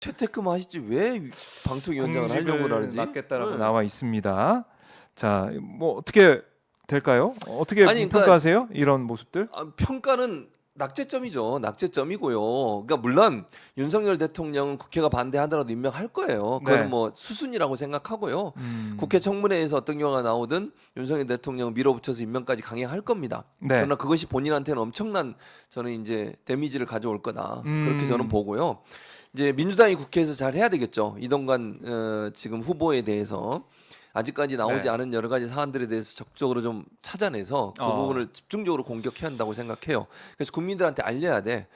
재테크만 하시지 왜 방통위원장을 하려고 그러지? 맡겠다라고 네. 나와 있습니다. 자, 뭐 어떻게 될까요? 어떻게 아니, 그러니까 평가하세요? 이런 모습들? 평가는 낙제점이죠. 낙제점이고요. 그러니까 물론 윤석열 대통령은 국회가 반대하더라도 임명할 거예요. 그거는 네. 뭐 수순이라고 생각하고요. 국회 청문회에서 어떤 경우가 나오든 윤석열 대통령 밀어붙여서 임명까지 강행할 겁니다. 네. 그러나 그것이 본인한테는 엄청난 저는 이제 데미지를 가져올 거다. 그렇게 저는 보고요. 이제 민주당이 국회에서 잘 해야 되겠죠. 이동관 지금 후보에 대해서 아직까지 나오지 네. 않은 여러 가지 사안들에 대해서 적극적으로 좀 찾아내서 그 부분을 집중적으로 공격해야 한다고 생각해요. 그래서 국민들한테 알려야 돼.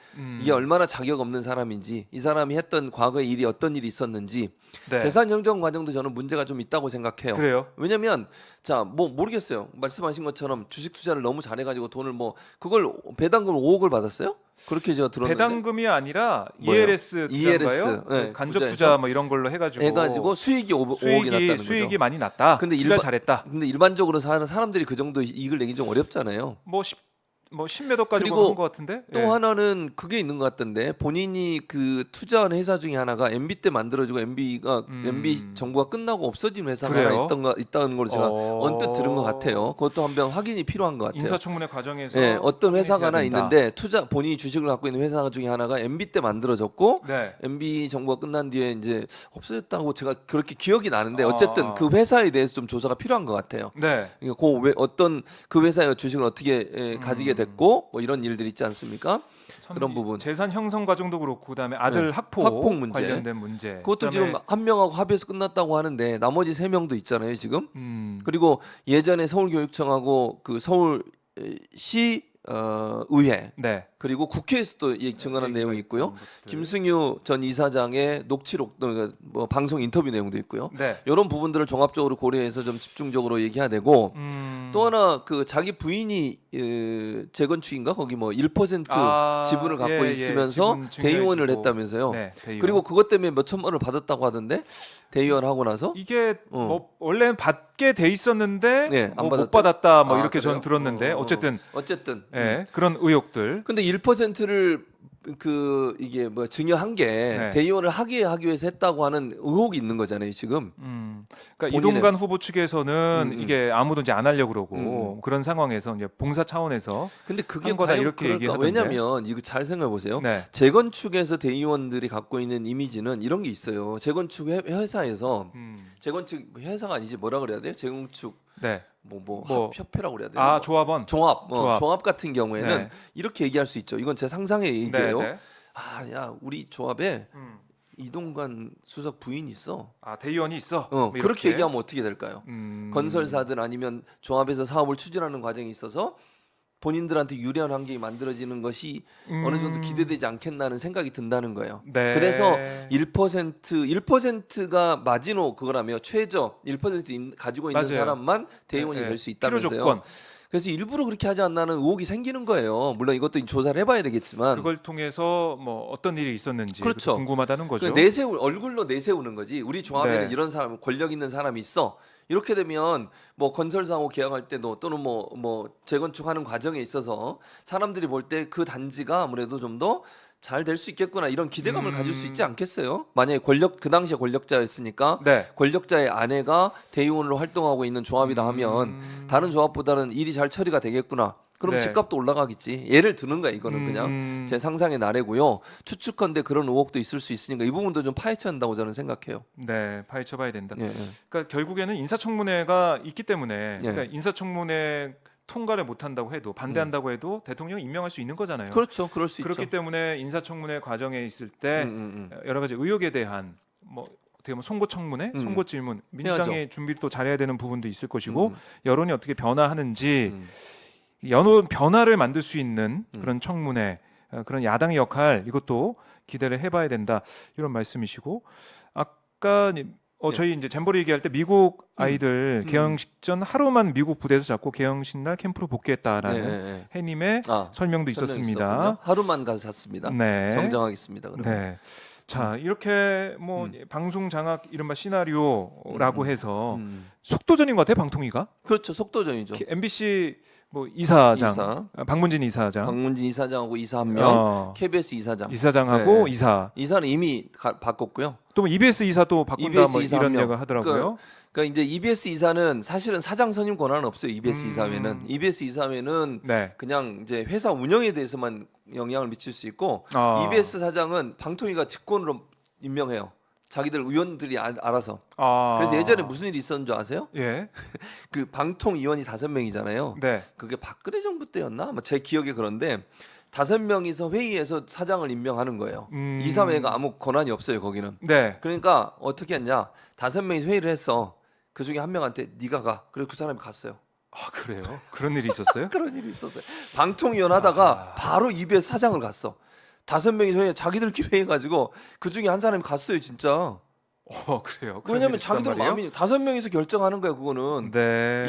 이게 얼마나 자격 없는 사람인지, 이 사람이 했던 과거의 일이 어떤 일이 있었는지. 네. 재산 형성 과정도 저는 문제가 좀 있다고 생각해요. 그래요? 왜냐면 자, 뭐 모르겠어요. 말씀하신 것처럼 주식 투자를 너무 잘해가지고 돈을 뭐 그걸 배당금 5억을 받았어요? 그렇게 제가 들었는데. 배당금이 아니라 뭐예요? ELS 투자인가요? 네, 간접 투자해서? 투자 뭐 이런 걸로 해가지고 수익이 5억이 났다는 거죠. 수익이 많이 났다. 근데 투자 잘했다. 근데 일반적으로 사는 사람들이 그 정도 이익을 내기 좀 어렵잖아요. 뭐 10몇 억까지 그리고 한것 같은데. 또 예. 하나는 그게 있는 것 같던데 본인이 그 투자한 회사 중에 하나가 MB 때 만들어지고 MB 정부가 끝나고 없어진 회사가 그래요? 하나 있다는 걸 제가 언뜻 들은 것 같아요. 그것도 한번 확인이 필요한 것 같아요. 인사청문회 과정에서 네, 어떤 회사가 하나 해야 된다. 있는데 본인이 주식을 갖고 있는 회사 중에 하나가 MB 때 만들어졌고 네. MB 정부가 끝난 뒤에 이제 없어졌다고 제가 그렇게 기억이 나는데 어쨌든 그 회사에 대해서 좀 조사가 필요한 것 같아요. 네. 그러니까 어떤 그 회사의 주식을 어떻게 가지게 됐고 뭐 이런 일들이 있지 않습니까? 그런 부분. 재산 형성 과정도 그렇고 그다음에 아들 네. 학폭 문제. 관련된 문제. 그것도 그다음에 지금 한 명하고 합의해서 끝났다고 하는데 나머지 3명도 있잖아요 지금. 그리고 예전에 서울교육청하고 그 서울시 의회 네. 그리고 국회에서도 증언한 내용이 있고요. 김승유 전 이사장의 녹취록 뭐 방송 인터뷰 내용도 있고요. 네. 이런 부분들을 종합적으로 고려해서 좀 집중적으로 얘기해야 되고 또 하나 그 자기 부인이 재건축인가 거기 뭐 1% 지분을 갖고 있으면서 지분 대의원을 증여해주고. 했다면서요. 네, 대의원. 그리고 그것 때문에 몇 천만 원을 받았다고 하던데 대의원 하고 나서 이게 뭐 원래는 받게 돼 있었는데 네, 안 뭐 못 받았대요? 받았다 뭐 아, 이렇게 전 그래요? 들었는데 어쨌든 예, 그런 의혹들. 근데 1%를 이게 뭐 증여한 게 네. 대의원을 하기 위해서 했다고 하는 의혹이 있는 거잖아요 지금. 그러니까 본인의- 이동관 후보 측에서는 이게 아무도 이제 안 하려고 그러고 음. 그런 상황에서 이제 봉사 차원에서 근데 그게 한 거다 과연 이렇게 그럴까? 얘기하던데. 왜냐면 이거 잘 생각해 보세요. 네. 재건축에서 대의원들이 갖고 있는 이미지는 이런 게 있어요. 재건축 회사에서 재건축 회사가 아니지 뭐라 그래야 돼요? 재건축 네. 뭐 협회라고 그래야 돼요? 아, 조합원. 종합 조합. 종합 같은 경우에는 네. 이렇게 얘기할 수 있죠. 이건 제 상상의 얘기예요. 네, 네. 아, 야, 우리 조합에 이동관 수석 부인이 있어. 아, 대의원이 있어. 뭐 그렇게 이렇게. 얘기하면 어떻게 될까요? 건설사든 아니면 조합에서 사업을 추진하는 과정에 있어서 본인들한테 유리한 환경이 만들어지는 것이 어느 정도 기대되지 않겠나는 생각이 든다는 거예요. 네. 그래서 1%가 마지노 그거라며 최저 1% 가지고 있는 맞아요. 사람만 대의원이 네, 될 수 필요 있다면서요. 조건. 그래서 일부러 그렇게 하지 않나는 의혹이 생기는 거예요. 물론 이것도 조사를 해봐야 되겠지만 그걸 통해서 뭐 어떤 일이 있었는지 그렇죠. 궁금하다는 거죠. 얼굴로 내세우는 거지. 우리 조합에는 네. 이런 사람, 권력 있는 사람이 있어. 이렇게 되면 뭐 건설사하고 계약할 때도 또는 뭐 재건축하는 과정에 있어서 사람들이 볼 때 그 단지가 아무래도 좀 더 잘 될 수 있겠구나 이런 기대감을 가질 수 있지 않겠어요? 만약에 그 당시에 권력자였으니까 네. 권력자의 아내가 대의원으로 활동하고 있는 조합이다 하면 다른 조합보다는 일이 잘 처리가 되겠구나. 그럼 네. 집값도 올라가겠지. 예를 드는 거야 이거는 그냥 제 상상의 나래고요. 추측컨대 그런 의혹도 있을 수 있으니까 이 부분도 좀 파헤쳐야 한다고 저는 생각해요. 네, 파헤쳐봐야 된다. 예, 예. 그러니까 결국에는 인사청문회가 있기 때문에 예. 그러니까 인사청문회 통과를 못한다고 해도 반대한다고 해도 대통령이 임명할 수 있는 거잖아요. 그렇죠, 그럴 수 그렇기 있죠. 때문에 인사청문회 과정에 있을 때 여러 가지 의혹에 대한 뭐 어떻게 보면 송고 청문회, 송고 질문 민주당의 준비를 또 잘해야 되는 부분도 있을 것이고 여론이 어떻게 변화하는지 여론 변화를 만들 수 있는 그런 청문회, 그런 야당의 역할 이것도 기대를 해봐야 된다 이런 말씀이시고 아까 저희 이제 잼버리 얘기할 때 미국 아이들 개영식 전 하루만 미국 부대에서 잡고 개영식 날 캠프로 복귀했다라는 해님의 설명도 있었습니다. 하루만 가서 잤습니다. 네. 정정하겠습니다. 그러면. 네. 자, 이렇게 뭐 방송 장악 이른바 시나리오라고 해서 음. 속도전인 것 같아요, 방통위가. 그렇죠. 속도전이죠. MBC 뭐 이사장, 이사. 박문진 이사장, 박문진 이사장하고 이사 한 명, 어, KBS 이사장. 이사장하고 네. 이사. 이사는 이미 바꿨고요. 또 뭐 EBS 이사 또 바꾼다 EBS 뭐 이사 이런 한 명. 얘기가 하더라고요. 그러니까 이제 EBS 이사는 사실은 사장 선임 권한은 없어요. EBS 음. 이사회는. EBS 이사회는 네. 그냥 이제 회사 운영에 대해서만 영향을 미칠 수 있고 아. EBS 사장은 방통위가 직권으로 임명해요. 자기들 의원들이 알아서. 아. 그래서 예전에 무슨 일이 있었는 줄 아세요? 예. 그 방통위원이 5명이잖아요. 네. 그게 박근혜 정부 때였나? 아마 제 기억에 그런데 5명이서 회의에서 사장을 임명하는 거예요. 이사회가 아무 권한이 없어요, 거기는. 네. 그러니까 어떻게 했냐? 5명이 회의를 했어. 그 중에 한 명한테 네가 가. 그래서 그 사람이 갔어요. 아, 그래요? 그런 일이 있었어요? 그런 일이 있었어요. 방통위원 하다가 바로 EBS 사장을 갔어. 5명이 회의 자기들끼리 회의해가지고 그 중에 한 사람이 갔어요, 진짜. 그래요. 그런 왜냐면 일이 있었단 자기들 말이에요? 마음이 5명이서 결정하는 거야, 그거는. 네.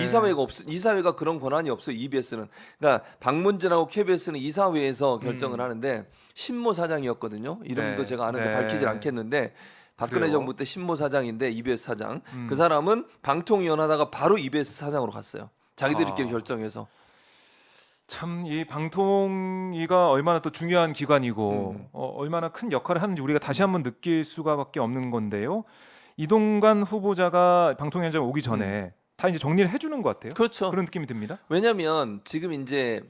이사회가 그런 권한이 없어요. EBS는. 그러니까 박문진하고 KBS는 이사회에서 결정을 하는데 신모 사장이었거든요. 이름도 네. 제가 아는데 네. 밝히질 않겠는데 박근혜 그래요? 정부 때 신모 사장인데 EBS 사장. 그 사람은 방통위원 하다가 바로 EBS 사장으로 갔어요. 자기들끼리 아. 결정해서. 참 이 방통위가 얼마나 또 중요한 기관이고 얼마나 큰 역할을 하는지 우리가 다시 한번 느낄 수가밖에 없는 건데요. 이동관 후보자가 방통위원장 오기 전에 다 이제 정리를 해주는 것 같아요. 그렇죠. 그런 느낌이 듭니다. 왜냐면 지금 이제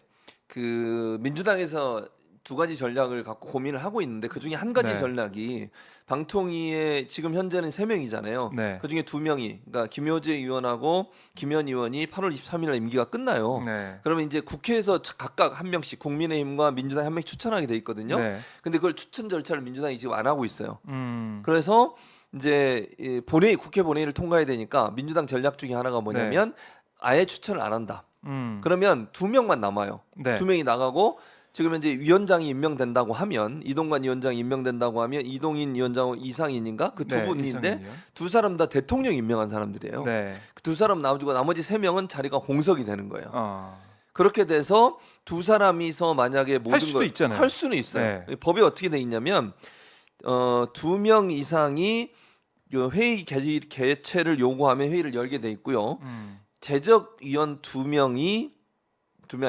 그 민주당에서 2가지 전략을 갖고 고민을 하고 있는데 그 중에 한 가지 네. 전략이 방통위에 지금 현재는 3명이잖아요. 네. 그 중에 2명이 그러니까 김효재 의원하고 김현 의원이 8월 23일 날 임기가 끝나요. 네. 그러면 이제 국회에서 각각 한 명씩 국민의힘과 민주당 한 명씩 추천하게 돼 있거든요. 네. 근데 그걸 추천 절차를 민주당이 지금 안 하고 있어요. 음. 그래서 이제 이 국회 본회의를 통과해야 되니까 민주당 전략 중에 하나가 뭐냐면 아예 추천을 안 한다. 그러면 2명만 남아요. 네. 2명이 나가고 지금 현재 위원장이 임명된다고 하면 이동관 위원장이 임명된다고 하면 이동인 위원장하고 이상인인가 그 두 네, 분인데 이상민이요. 두 사람 다 대통령 임명한 사람들이에요. 네. 그 두 사람 나오고 나머지 3명은 자리가 공석이 되는 거예요. 아. 그렇게 돼서 두 사람이서 만약에 모든 수도 걸 있잖아요. 할 수는 있어요. 네. 법에 어떻게 돼 있냐면 2명 이상이 요 회의 개최를 요구하면 회의를 열게 돼 있고요. 제적위원 2명이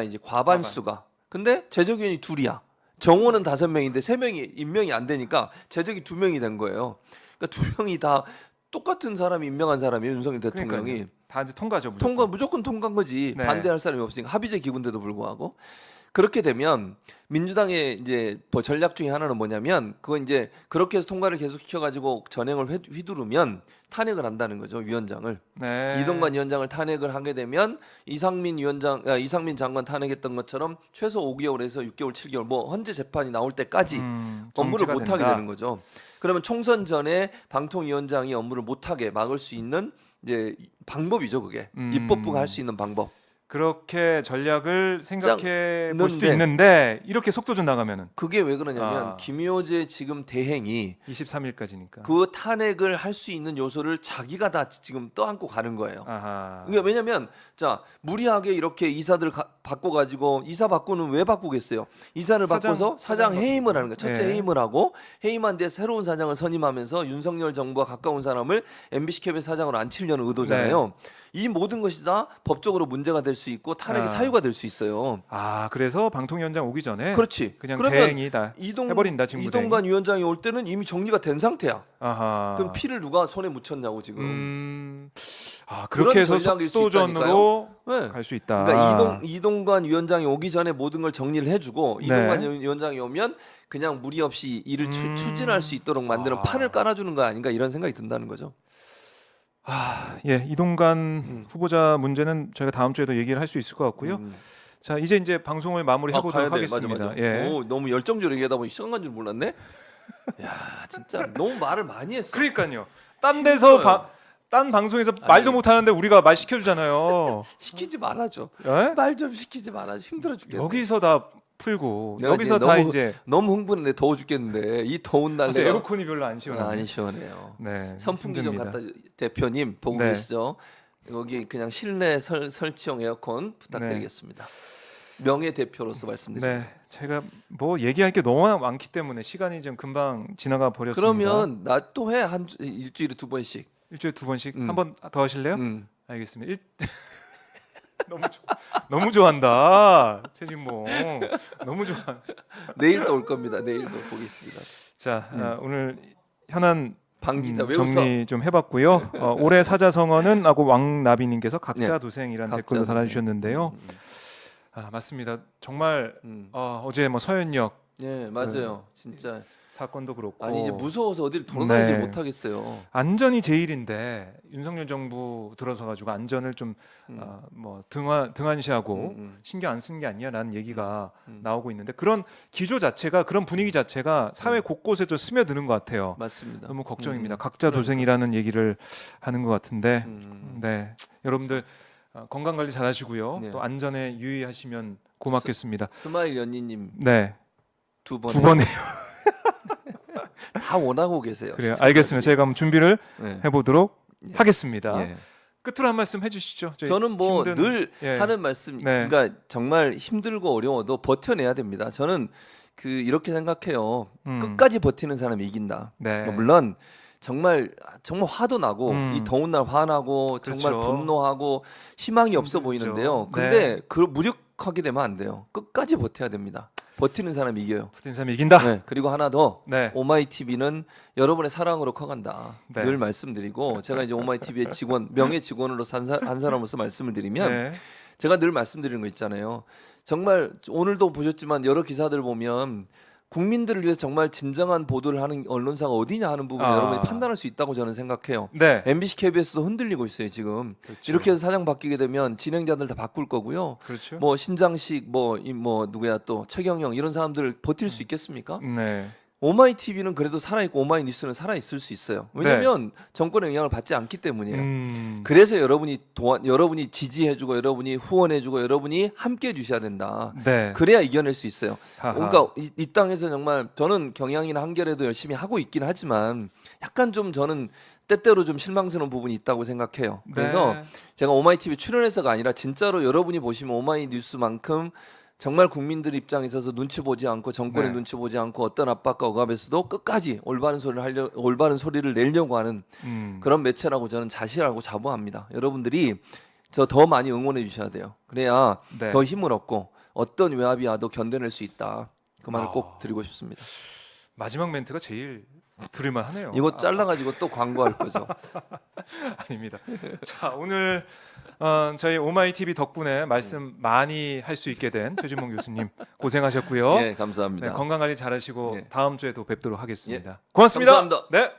이제 과반수가. 근데 제적위원이 2이야. 정원은 5명인데 3명이 임명이 안 되니까 제적이 2명이 된 거예요. 그러니까 2명이 다 똑같은 사람이 임명한 사람이에요. 윤석열 대통령이. 그러니까요. 다 이제 통과죠. 무조건. 무조건 통과한 거지. 네. 반대할 사람이 없으니까 합의제 기구인데도 불구하고 그렇게 되면 민주당의 이제 뭐 전략 중에 하나는 뭐냐면 그건 이제 그렇게 해서 통과를 계속 시켜가지고 전행을 휘두르면 탄핵을 한다는 거죠. 위원장을. 네. 이동관 위원장을 탄핵을 하게 되면 이상민 장관 탄핵했던 것처럼 최소 5개월에서 6개월, 7개월 뭐 헌재 재판이 나올 때까지 업무를 정지가 못 하게 된다. 되는 거죠. 그러면 총선 전에 방통위원장이 업무를 못 하게 막을 수 있는 이제 방법이죠, 그게. 입법부가 할 수 있는 방법. 그렇게 전략을 생각해 볼 수도 넣는데 있는데 이렇게 속도전 나가면은 그게 왜 그러냐면 아. 김효재 지금 대행이 23일까지니까. 그 탄핵을 할 수 있는 요소를 자기가 다 지금 떠안고 가는 거예요. 아하. 그러니까 왜냐면 자 무리하게 이렇게 이사들 바꿔가지고 이사 바꾸는 왜 바꾸겠어요? 이사를 바꿔서 사장 해임을 하는 거예요. 첫째 네. 해임을 하고 해임한 뒤에 새로운 사장을 선임하면서 윤석열 정부와 가까운 사람을 MBC KBS 사장으로 앉히려는 의도잖아요. 이 모든 것이 다 법적으로 문제가 될 수 있고 탄핵의 사유가 될 수 있어요. 아, 그래서 방통위원장 오기 전에 그렇지. 그냥 그러면 대행이 다 해버린다, 직무 이동관 위원장이 올 때는 이미 정리가 된 상태야. 아하. 그럼 피를 누가 손에 묻혔냐고 지금. 아, 그런 그렇게 해서 전략일 수 속도전으로 네. 갈 수 있다. 그러니까 이동관 위원장이 오기 전에 모든 걸 정리를 해주고 네. 이동관 위원장이 오면 그냥 무리 없이 일을 추진할 수 있도록 만드는 판을 깔아주는 거 아닌가 이런 생각이 든다는 거죠. 예, 이동관 후보자 문제는 저희가 다음 주에도 얘기를 할 수 있을 것 같고요. 자, 이제 방송을 마무리해 보도록 하겠습니다. 맞아. 예. 오, 너무 열정적으로 얘기하다 보니 시간 간 줄 몰랐네. 야, 진짜 너무 말을 많이 했어. 그러니까요. 딴 데서 딴 방송에서 말도 못 하는데 우리가 말 시켜 주잖아요. 시키지 말아줘. 예? 말 좀 시키지 말아줘. 힘들어 죽겠네. 여기서 다 풀고 내가 여기서 이제 다 너무- 이제 너무 흥분했네. 더워 죽겠는데 이 더운 날 근데 내가 에어컨이 별로 안 시원하네. 안 시원해요. 네. 선풍기 좀 힘듭니다. 갖다 대표님 보고 네. 계시죠? 여기 그냥 실내 설치용 에어컨 부탁드리겠습니다. 명예 대표로서 말씀드립니다. 네, 제가 뭐 얘기할 게 너무 많기 때문에 시간이 좀 금방 지나가 버렸습니다. 그러면 나 또 해 한 일주일에 2번씩. 일주일에 2번씩 한 번 더 하실래요? 알겠습니다. 너무 좋아한다, 최진봉. 너무 좋아. 내일 또 올 겁니다. 내일도 보겠습니다. 자, 오늘 현안 방 기자 왜 정리 좀 해봤고요. 올해 사자성어는 하고 왕나비님께서 네. 각자도생이라는 각자 댓글도 도생. 달아주셨는데요. 맞습니다. 정말 어제 뭐 서현역 예, 맞아요. 진짜 사건도 그렇고 아니 이제 무서워서 어디를 돌아다니지 네. 못 하겠어요. 안전이 제일인데 윤석열 정부 들어서 가지고 안전을 좀 뭐 등한시하고 신경 안 쓰는 게 아니냐라는 얘기가 나오고 있는데 그런 기조 자체가 그런 분위기 자체가 사회 곳곳에도 스며드는 것 같아요. 맞습니다. 너무 걱정입니다. 각자 도생이라는 얘기를 하는 것 같은데 네, 여러분들 건강 관리 잘하시고요. 네. 또 안전에 유의하시면 고맙겠습니다. 스마일 연희님 네, 두 두 번에 다 원하고 계세요. 그래요. 시청자들이. 알겠습니다. 저희가 한번 준비를 네. 해보도록 예. 하겠습니다. 예. 끝으로 한 말씀 해주시죠. 저희 저는 뭐 힘든- 늘 예. 하는 말씀, 네. 그러니까 정말 힘들고 어려워도 버텨내야 됩니다. 저는 이렇게 생각해요. 끝까지 버티는 사람이 이긴다. 네. 뭐 물론 정말 화도 나고 이 더운 날 화나고 정말 그렇죠. 분노하고 희망이 없어 힘들죠. 보이는데요. 네. 근데 그 무력하게 되면 안 돼요. 끝까지 버텨야 됩니다. 버티는 사람이 이겨요. 버티는 사람이 이긴다. 네, 그리고 하나 더 네. 오마이 TV는 여러분의 사랑으로 커간다. 네. 늘 말씀드리고 제가 이제 오마이 TV의 직원 명예 직원으로서 한 사람으로서 말씀을 드리면 네. 제가 늘 말씀드리는 거 있잖아요. 정말 오늘도 보셨지만 여러 기사들 보면 국민들을 위해서 정말 진정한 보도를 하는 언론사가 어디냐 하는 부분 여러분이 판단할 수 있다고 저는 생각해요. 네. MBC, KBS도 흔들리고 있어요 지금. 그렇죠. 이렇게 해서 사장 바뀌게 되면 진행자들 다 바꿀 거고요. 그렇죠. 뭐 신장식 뭐 누구야 또 최경영 이런 사람들을 버틸 수 있겠습니까? 네. 오마이 TV는 그래도 살아 있고 오마이 뉴스는 살아 있을 수 있어요. 왜냐하면 정권의 영향을 받지 않기 때문이에요. 그래서 여러분이 지지해주고 여러분이 후원해주고 여러분이 함께해 주셔야 된다. 네. 그래야 이겨낼 수 있어요. 하하. 그러니까 이 땅에서 정말 저는 경향이나 한겨레도 열심히 하고 있긴 하지만 약간 좀 저는 때때로 좀 실망스러운 부분이 있다고 생각해요. 그래서 네. 제가 오마이 TV 출연해서가 아니라 진짜로 여러분이 보시면 오마이 뉴스만큼 정말 국민들 입장에 있어서 눈치 보지 않고 정권의 네. 눈치 보지 않고 어떤 압박과 억압에서도 끝까지 올바른 소리를 내려고 하는 그런 매체라고 저는 자신하고 자부합니다. 여러분들이 저 더 많이 응원해 주셔야 돼요. 그래야 네. 더 힘을 얻고 어떤 외압이 와도 견뎌낼 수 있다. 그 말을 꼭 드리고 싶습니다. 마지막 멘트가 제일 들을만 하네요. 이거 잘라가지고 또 광고할 거죠. 아닙니다. 자, 오늘 저희 오마이 TV 덕분에 말씀 많이 할 수 있게 된 최진봉 교수님 고생하셨고요. 예, 감사합니다. 네, 건강 관리 잘하시고 예. 다음 주에도 뵙도록 하겠습니다. 고맙습니다. 감사합니다. 네.